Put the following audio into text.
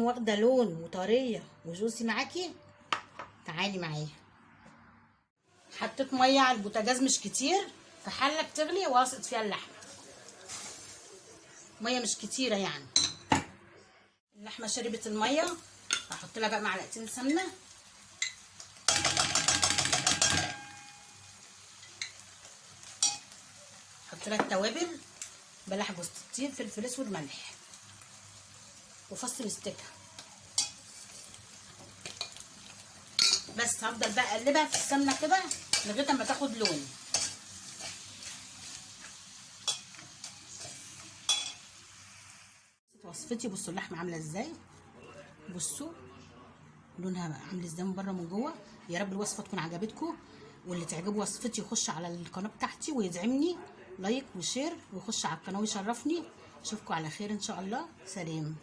واخده لون وطريه وجوسي معاكي. تعالي معايا. حطيت ميه على البوتاجاز مش كتير، في حله بتغلي واسقط فيها اللحمه. ميه مش كتيره يعني. اللحمه شربت الميه، هحط لها بقى معلقتين سمنه. احط لها التوابل، بلح، جوز الطيب، فلفل اسود، ملح وفص مستكه. بس هفضل بقى اقلبها في السمنه كده لغايه اما تاخد لون. وصفتي بصوا اللحمه عامله ازاي، بصوا لونها بقى عامل ازاي من بره من جوه. يا رب الوصفه تكون عجبتكم، واللي تعجبه وصفتي يخش على القناه بتاعتي ويدعمني لايك وشير، ويخش على القناه ويشرفني. اشوفكم على خير ان شاء الله. سلام.